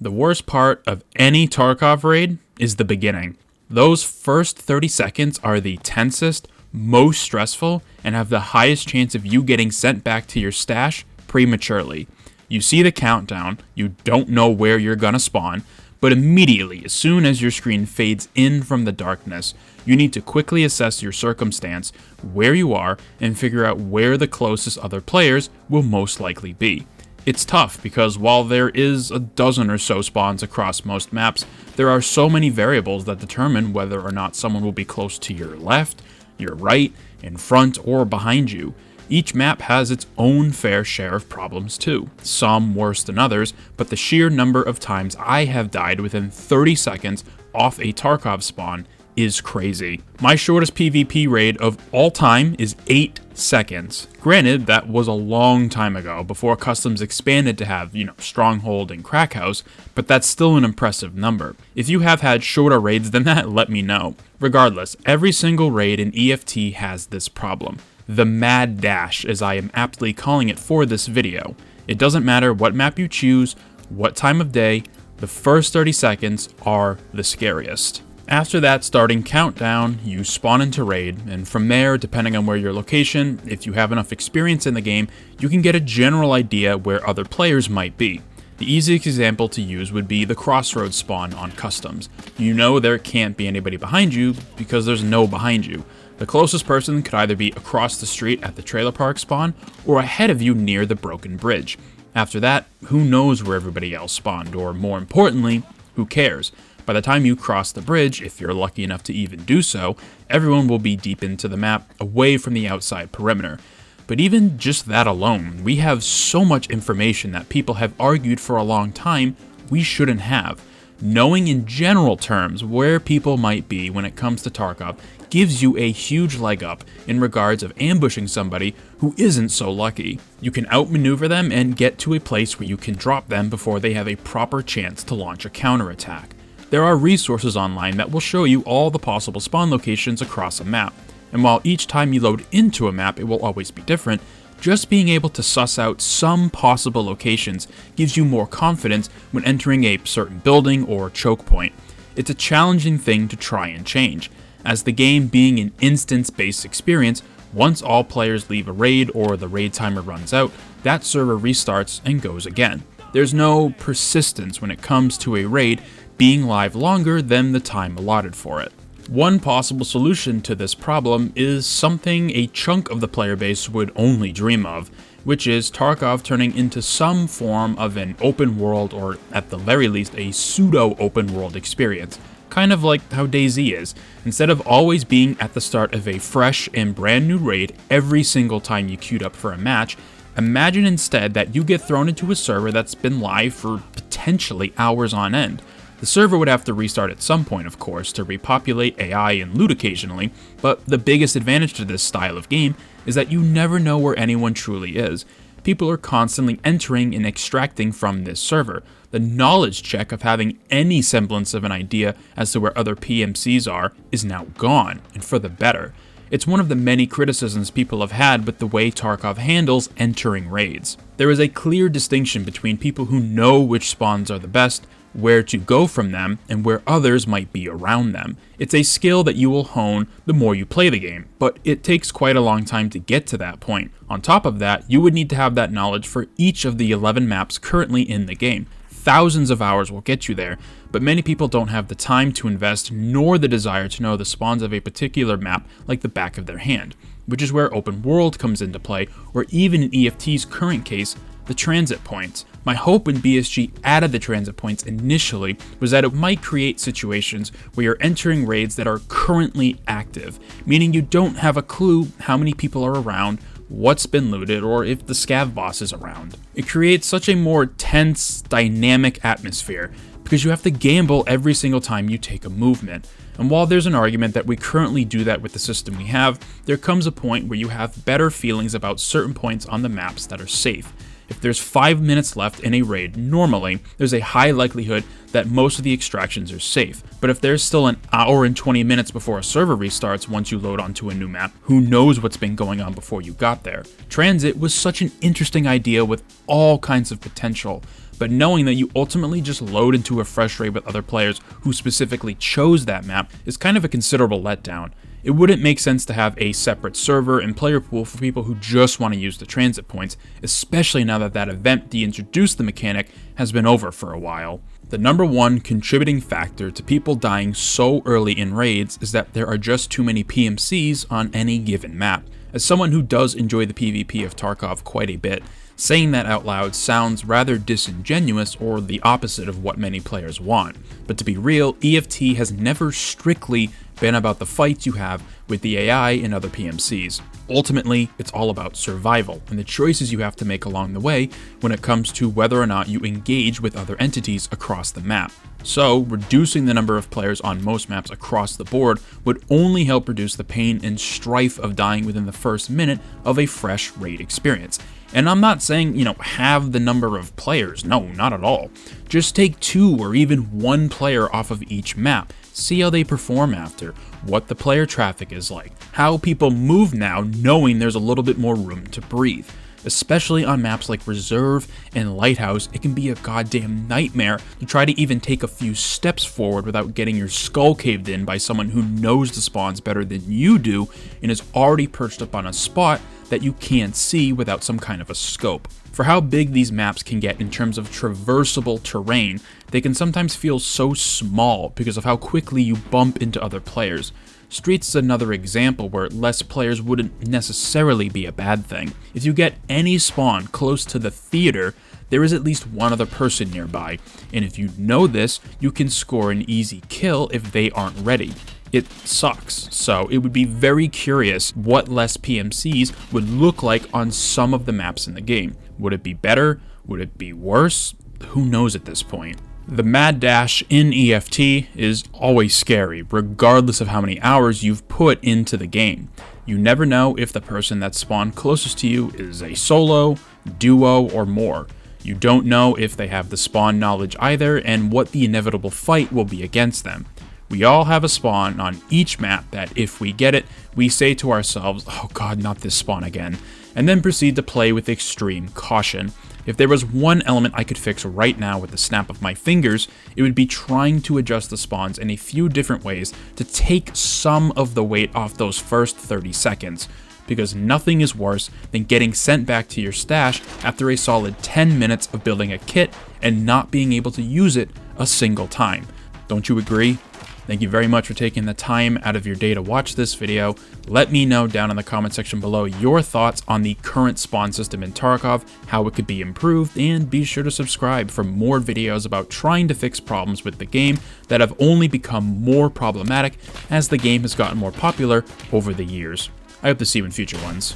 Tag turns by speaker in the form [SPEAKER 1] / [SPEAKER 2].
[SPEAKER 1] The worst part of any Tarkov raid is the beginning. Those first 30 seconds are the tensest, most stressful, and have the highest chance of you getting sent back to your stash prematurely. You see the countdown, you don't know where you're gonna spawn, but immediately, as soon as your screen fades in from the darkness, you need to quickly assess your circumstance, where you are, and figure out where the closest other players will most likely be. It's tough because while there is a dozen or so spawns across most maps, there are so many variables that determine whether or not someone will be close to your left, your right, in front, or behind you. Each map has its own fair share of problems too, some worse than others, but the sheer number of times I have died within 30 seconds off a Tarkov spawn is crazy. My shortest PvP raid of all time is 8 seconds. Granted, that was a long time ago, before customs expanded to have, Stronghold and Crack House, but that's still an impressive number. If you have had shorter raids than that, let me know. Regardless, every single raid in EFT has this problem. The mad dash, as I am aptly calling it for this video. It doesn't matter what map you choose, what time of day, the first 30 seconds are the scariest. After that starting countdown, you spawn into raid, and from there, depending on where your location, if you have enough experience in the game, you can get a general idea where other players might be. The easiest example to use would be the crossroads spawn on customs. You know there can't be anybody behind you because there's no behind you. The closest person could either be across the street at the trailer park spawn or ahead of you near the broken bridge. After that, who knows where everybody else spawned, or more importantly, who cares? By the time you cross the bridge, if you're lucky enough to even do so, everyone will be deep into the map, away from the outside perimeter. But even just that alone, we have so much information that people have argued for a long time we shouldn't have. Knowing in general terms where people might be when it comes to Tarkov gives you a huge leg up in regards of ambushing somebody who isn't so lucky. You can outmaneuver them and get to a place where you can drop them before they have a proper chance to launch a counterattack. There are resources online that will show you all the possible spawn locations across a map, and while each time you load into a map it will always be different, just being able to suss out some possible locations gives you more confidence when entering a certain building or choke point. It's a challenging thing to try and change, as the game being an instance-based experience, once all players leave a raid or the raid timer runs out, that server restarts and goes again. There's no persistence when it comes to a raid being live longer than the time allotted for it. One possible solution to this problem is something a chunk of the player base would only dream of, which is Tarkov turning into some form of an open world, or at the very least a pseudo open world experience. Kind of like how DayZ is. Instead of always being at the start of a fresh and brand new raid every single time you queued up for a match, imagine instead that you get thrown into a server that's been live for potentially hours on end. The server would have to restart at some point, of course, to repopulate AI and loot occasionally, but the biggest advantage to this style of game is that you never know where anyone truly is. People are constantly entering and extracting from this server. The knowledge check of having any semblance of an idea as to where other PMCs are is now gone, and for the better. It's one of the many criticisms people have had with the way Tarkov handles entering raids. There is a clear distinction between people who know which spawns are the best, where to go from them, and where others might be around them. It's a skill that you will hone the more you play the game, but it takes quite a long time to get to that point. On top of that, you would need to have that knowledge for each of the 11 maps currently in the game. Thousands of hours will get you there, but many people don't have the time to invest nor the desire to know the spawns of a particular map like the back of their hand, which is where open world comes into play, or even in EFT's current case, the transit points. My hope when BSG added the transit points initially was that it might create situations where you're entering raids that are currently active, meaning you don't have a clue how many people are around, what's been looted, or if the scav boss is around. It creates such a more tense, dynamic atmosphere, because you have to gamble every single time you take a movement. And while there's an argument that we currently do that with the system we have, there comes a point where you have better feelings about certain points on the maps that are safe. If there's 5 minutes left in a raid, normally, there's a high likelihood that most of the extractions are safe. But if there's still an hour and 20 minutes before a server restarts once you load onto a new map, who knows what's been going on before you got there. Transit was such an interesting idea with all kinds of potential, but knowing that you ultimately just load into a fresh raid with other players who specifically chose that map is kind of a considerable letdown. It wouldn't make sense to have a separate server and player pool for people who just want to use the transit points, especially now that that event that introduced the mechanic has been over for a while. The number one contributing factor to people dying so early in raids is that there are just too many PMCs on any given map. As someone who does enjoy the PvP of Tarkov quite a bit, saying that out loud sounds rather disingenuous or the opposite of what many players want. But to be real, EFT has never strictly been about the fights you have with the AI and other PMCs. Ultimately, it's all about survival and the choices you have to make along the way when it comes to whether or not you engage with other entities across the map. So, reducing the number of players on most maps across the board would only help reduce the pain and strife of dying within the first minute of a fresh raid experience. And I'm not saying, have the number of players. No, not at all. Just take 2 or even 1 player off of each map. See how they perform after, what the player traffic is like, how people move now knowing there's a little bit more room to breathe. Especially on maps like Reserve and Lighthouse, it can be a goddamn nightmare to try to even take a few steps forward without getting your skull caved in by someone who knows the spawns better than you do and is already perched up on a spot that you can't see without some kind of a scope. For how big these maps can get in terms of traversable terrain, they can sometimes feel so small because of how quickly you bump into other players. Streets is another example where less players wouldn't necessarily be a bad thing. If you get any spawn close to the theater, there is at least one other person nearby, and if you know this, you can score an easy kill if they aren't ready. It sucks, so it would be very curious what less PMCs would look like on some of the maps in the game. Would it be better? Would it be worse? Who knows at this point? The mad dash in EFT is always scary, regardless of how many hours you've put into the game. You never know if the person that spawned closest to you is a solo, duo, or more. You don't know if they have the spawn knowledge either, and what the inevitable fight will be against them. We all have a spawn on each map that if we get it, we say to ourselves, oh god, not this spawn again, and then proceed to play with extreme caution. If there was one element I could fix right now with the snap of my fingers, it would be trying to adjust the spawns in a few different ways to take some of the weight off those first 30 seconds. Because nothing is worse than getting sent back to your stash after a solid 10 minutes of building a kit and not being able to use it a single time. Don't you agree? Thank you very much for taking the time out of your day to watch this video. Let me know down in the comment section below your thoughts on the current spawn system in Tarkov, how it could be improved, and be sure to subscribe for more videos about trying to fix problems with the game that have only become more problematic as the game has gotten more popular over the years. I hope to see you in future ones.